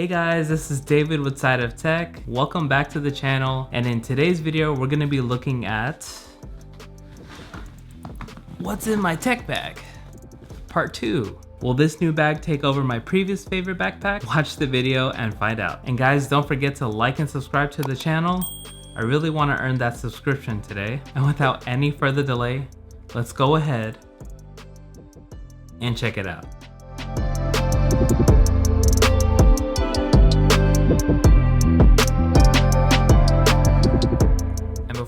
Hey guys, this is David with Side of Tech. Welcome back to the channel, and in today's video we're going to be looking at what's in my tech bag, part 2. Will this new bag take over my previous favorite backpack? Watch the video and find out. And guys, don't forget to like and subscribe to the channel. I really want to earn that subscription today. And without any further delay, let's go ahead and check it out.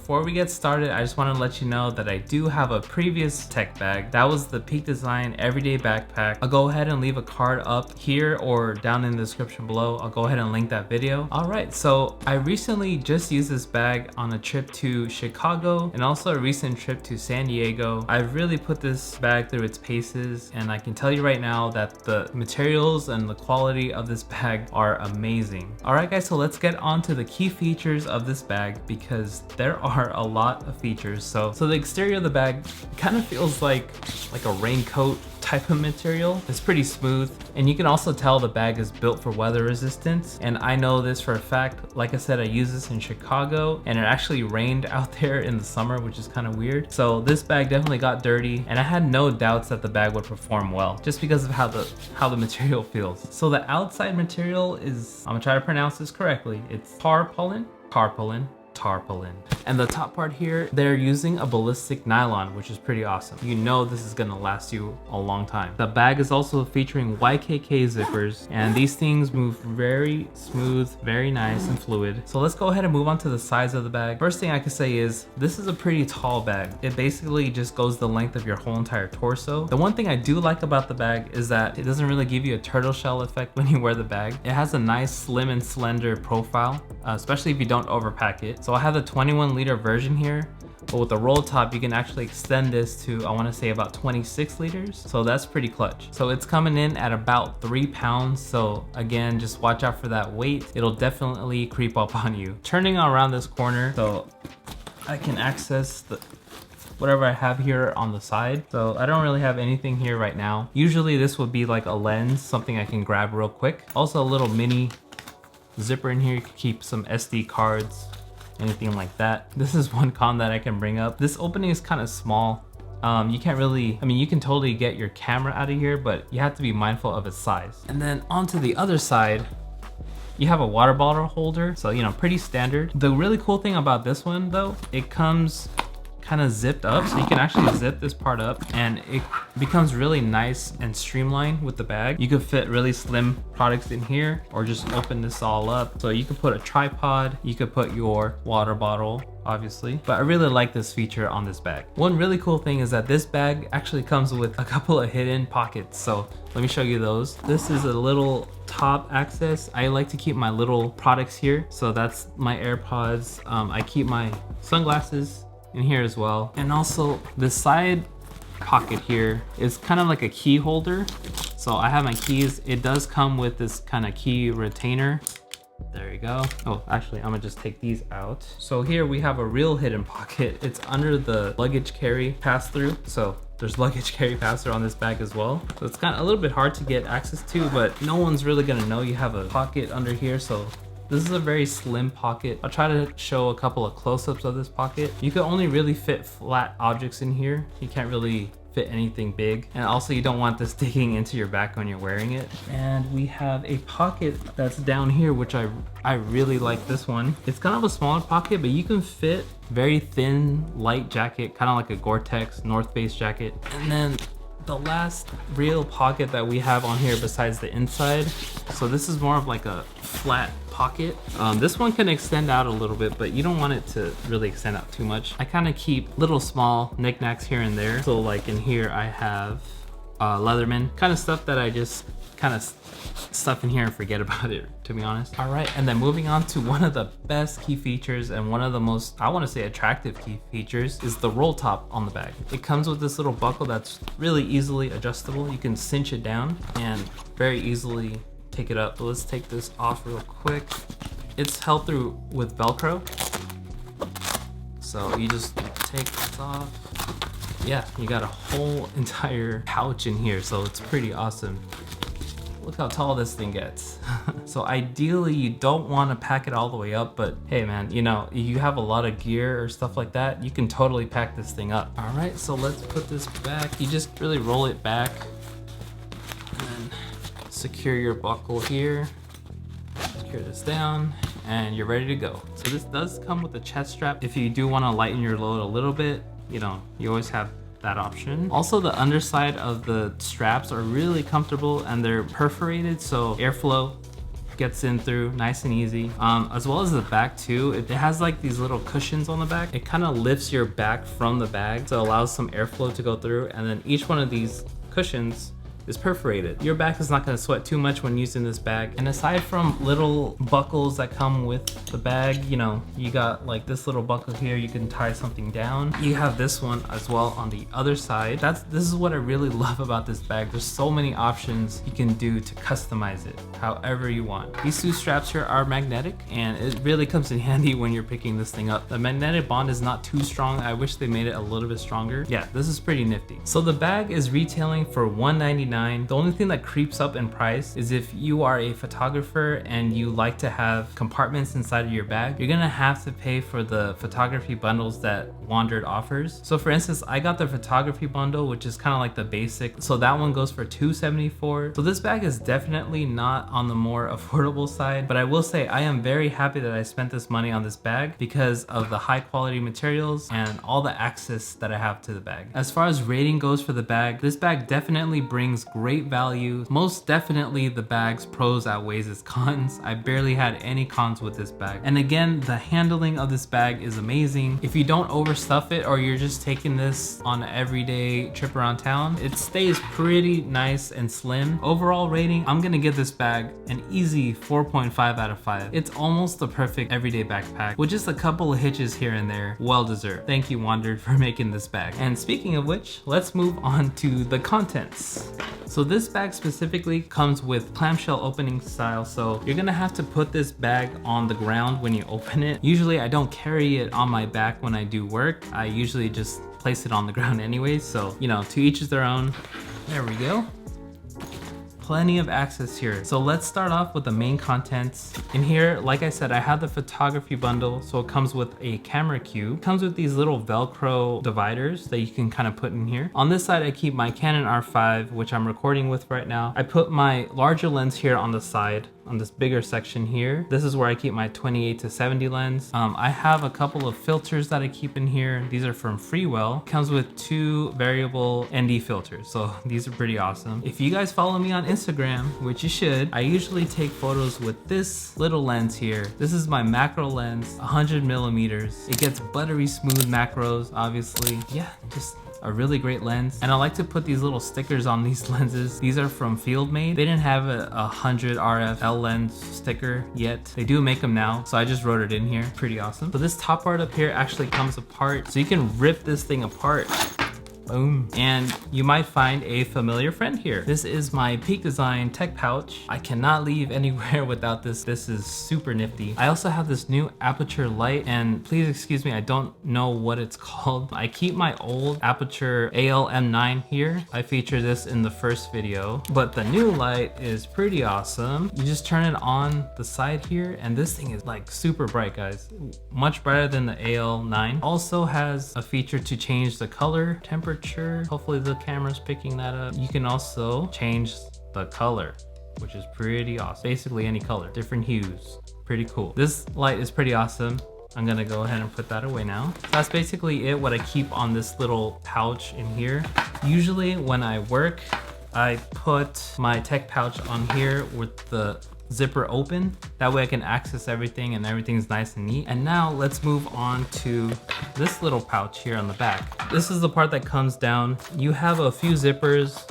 Before we get started, I just want to let you know that I do have a previous tech bag. That was the Peak Design Everyday Backpack. I'll go ahead and leave a card up here or down in the description below. I'll go ahead and link that video. Alright, so I recently just used this bag on a trip to Chicago and also a recent trip to San Diego. I've really put this bag through its paces, and I can tell you right now that the materials and the quality of this bag are amazing. Alright guys, so let's get on to the key features of this bag, because there are a lot of features. So the exterior of the bag kind of feels like a raincoat type of material. It's pretty smooth, and you can also tell the bag is built for weather resistance. And I know this for a fact. Like I said, I used this in Chicago and it actually rained out there in the summer, which is kind of weird. So this bag definitely got dirty, and I had no doubts that the bag would perform well just because of how the material feels. So the outside material is, I'm gonna try to pronounce this correctly, it's tarpaulin. And the top part here, they're using a ballistic nylon, which is pretty awesome. You know this is gonna last you a long time. The bag is also featuring YKK zippers, and these things move very smooth, very nice and fluid. So let's go ahead and move on to the size of the bag. First thing I can say is this is a pretty tall bag. It basically just goes the length of your whole entire torso. The one thing I do like about the bag is that it doesn't really give you a turtle shell effect when you wear the bag. It has a nice slim and slender profile, especially if you don't overpack it. So I have the 21-liter version here, but with the roll top you can actually extend this to, I want to say, about 26 liters. So that's pretty clutch. So it's coming in at about 3 pounds. So again, just watch out for that weight. It'll definitely creep up on you. Turning around this corner, so I can access whatever I have here on the side. So I don't really have anything here right now. Usually this would be like a lens, something I can grab real quick. Also a little mini zipper in here. You can keep some SD cards, anything like that. This is one con that I can bring up. This opening is kind of small. You can't really, I mean, you can totally get your camera out of here, but you have to be mindful of its size. And then onto the other side, you have a water bottle holder. So, you know, pretty standard. The really cool thing about this one though, it comes kind of zipped up, so you can actually zip this part up and it becomes really nice and streamlined with the bag. You could fit really slim products in here, or just open this all up. So you could put a tripod, you could put your water bottle, obviously. But I really like this feature on this bag. One really cool thing is that this bag actually comes with a couple of hidden pockets. So let me show you those. This is a little top access. I like to keep my little products here. So that's my AirPods. I keep my sunglasses in here as well. And also the side pocket here is kind of like a key holder. So I have my keys. It does come with this kind of key retainer. There you go. Oh, actually, I'm gonna just take these out. So here we have a real hidden pocket. It's under the luggage carry pass-through. So there's luggage carry pass-through on this bag as well. So it's kind of a little bit hard to get access to, but no one's really gonna know you have a pocket under here. So this is a very slim pocket. I'll try to show a couple of close-ups of this pocket. You can only really fit flat objects in here. You can't really fit anything big. And also you don't want this digging into your back when you're wearing it. And we have a pocket that's down here, which I really like this one. It's kind of a smaller pocket, but you can fit very thin, light jacket, kind of like a Gore-Tex North Face jacket. And then the last real pocket that we have on here besides the inside, so this is more of like a flat pocket. This one can extend out a little bit, but you don't want it to really extend out too much. I kind of keep little small knickknacks here and there. So like in here I have Leatherman kind of stuff that I just kind of stuff in here and forget about it, to be honest. All right, and then moving on to one of the best key features and one of the most, I want to say, attractive key features is the roll top on the bag. It comes with this little buckle that's really easily adjustable. You can cinch it down and very easily take it up. So let's take this off real quick. It's held through with Velcro. So you just take this off. Yeah, you got a whole entire pouch in here, so it's pretty awesome. look how tall this thing gets. So ideally you don't want to pack it all the way up, but hey man, you know, you have a lot of gear or stuff like that, you can totally pack this thing up. All right, so let's put this back. You just really roll it back and then secure your buckle here. Secure this down and you're ready to go. So this does come with a chest strap. If you do want to lighten your load a little bit, you know, you always have that option. Also, the underside of the straps are really comfortable and they're perforated, so airflow gets in through nice and easy. As well as the back too, it has like these little cushions on the back. It kind of lifts your back from the bag, so it allows some airflow to go through, and then each one of these cushions is perforated. Your back is not going to sweat too much when using this bag. And aside from little buckles that come with the bag, you know, you got like this little buckle here, you can tie something down. You have this one as well on the other side. This is what I really love about this bag. There's so many options you can do to customize it however you want. These two straps here are magnetic and it really comes in handy when you're picking this thing up. The magnetic bond is not too strong. I wish they made it a little bit stronger. Yeah, this is pretty nifty. So the bag is retailing for $199. The only thing that creeps up in price is if you are a photographer and you like to have compartments inside of your bag, you're gonna have to pay for the photography bundles that Wandrd offers. So for instance, I got the photography bundle, which is kind of like the basic. So that one goes for $274. So this bag is definitely not on the more affordable side, but I will say I am very happy that I spent this money on this bag because of the high quality materials and all the access that I have to the bag. As far as rating goes for the bag, this bag definitely brings great value. Most definitely the bag's pros outweighs its cons. I barely had any cons with this bag. And again, the handling of this bag is amazing. If you don't overstuff it or you're just taking this on an everyday trip around town, it stays pretty nice and slim. Overall rating, I'm gonna give this bag an easy 4.5 out of 5. It's almost the perfect everyday backpack with just a couple of hitches here and there. Well deserved. Thank you, Wandrd, for making this bag. And speaking of which, let's move on to the contents. So this bag specifically comes with clamshell opening style, so you're gonna have to put this bag on the ground when you open it. Usually I don't carry it on my back when I do work. I usually just place it on the ground anyways, so you know, to each is their own. There we go. Plenty of access here. So let's start off with the main contents. In here, like I said, I have the photography bundle, so it comes with a camera cube. It comes with these little Velcro dividers that you can kind of put in here. On this side, I keep my Canon R5, which I'm recording with right now. I put my larger lens here on the side, on this bigger section here. This is where I keep my 28-70 lens. I have a couple of filters that I keep in here. These are from Freewell. It comes with 2 variable ND filters, so these are pretty awesome. If you guys follow me on Instagram, which you should, I usually take photos with this little lens here. This is my macro lens, 100 millimeters. It gets buttery smooth macros, obviously. Yeah, just a really great lens. And I like to put these little stickers on these lenses. These are from Field Made. They didn't have a 100 RF L lens sticker yet. They do make them now, so I just wrote it in here. Pretty awesome. So this top part up here actually comes apart, so you can rip this thing apart. Boom. And you might find a familiar friend here. This is my Peak Design tech pouch. I cannot leave anywhere without this. This is super nifty. I also have this new aperture light, and please excuse me, I don't know what it's called. I keep my old aperture AL-M9 here. I featured this in the first video, but the new light is pretty awesome. You just turn it on the side here, and this thing is like super bright, guys. Much brighter than the AL-9. Also has a feature to change the color, temperature. Hopefully the camera's picking that up. You can also change the color, which is pretty awesome. Basically any color, different hues. Pretty cool. This light is pretty awesome. I'm gonna go ahead and put that away now. That's basically it, what I keep on this little pouch in here. Usually when I work, I put my tech pouch on here with the zipper open. That way I can access everything and everything's nice and neat. And now let's move on to this little pouch here on the back. This is the part that comes down. You have a few zippers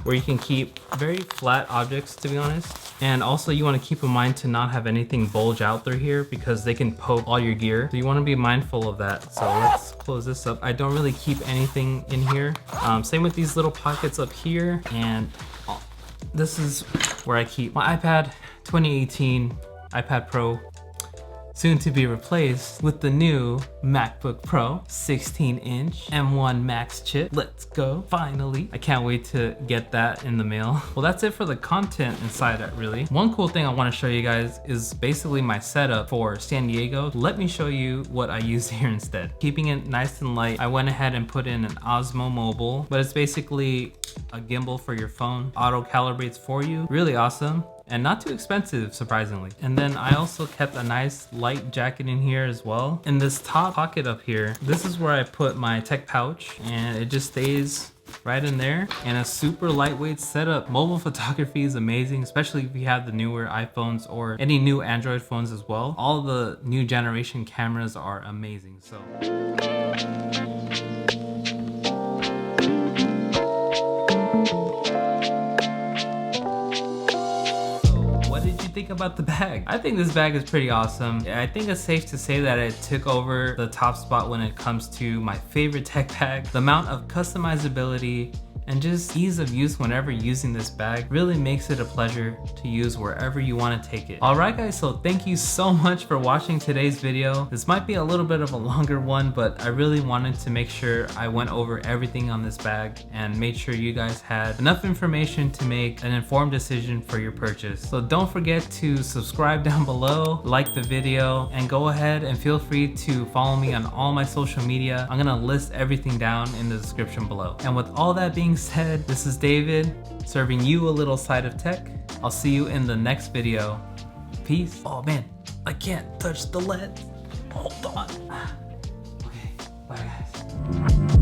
where you can keep very flat objects, to be honest. And also you want to keep in mind to not have anything bulge out through here because they can poke all your gear. So you want to be mindful of that. So let's close this up. I don't really keep anything in here. Same with these little pockets up here. And this is where I keep my iPad, 2018 iPad Pro. soon to be replaced with the new MacBook Pro 16-inch M1 Max chip. Let's go, finally. I can't wait to get that in the mail. Well, that's it for the content inside it, really. One cool thing I want to show you guys is basically my setup for San Diego. Let me show you what I use here instead. Keeping it nice and light, I went ahead and put in an Osmo Mobile, but it's basically a gimbal for your phone. Auto calibrates for you. Really awesome. And not too expensive, surprisingly. And then I also kept a nice light jacket in here as well. In this top pocket up here, this is where I put my tech pouch, and it just stays right in there. And a super lightweight setup. Mobile photography is amazing, especially if you have the newer iPhones or any new Android phones as well. All the new generation cameras are amazing. So think about the bag? I think this bag is pretty awesome. I think it's safe to say that it took over the top spot when it comes to my favorite tech bag. The amount of customizability and just ease of use whenever using this bag really makes it a pleasure to use wherever you want to take it. Alright guys, so thank you so much for watching today's video. This might be a little bit of a longer one, but I really wanted to make sure I went over everything on this bag and made sure you guys had enough information to make an informed decision for your purchase. So don't forget to subscribe down below, like the video, and go ahead and feel free to follow me on all my social media. I'm gonna list everything down in the description below. And with all that being said, this is David, serving you a little side of tech. I'll see you in the next video. Peace. Oh man, I can't touch the lens. Hold on. Okay, bye guys.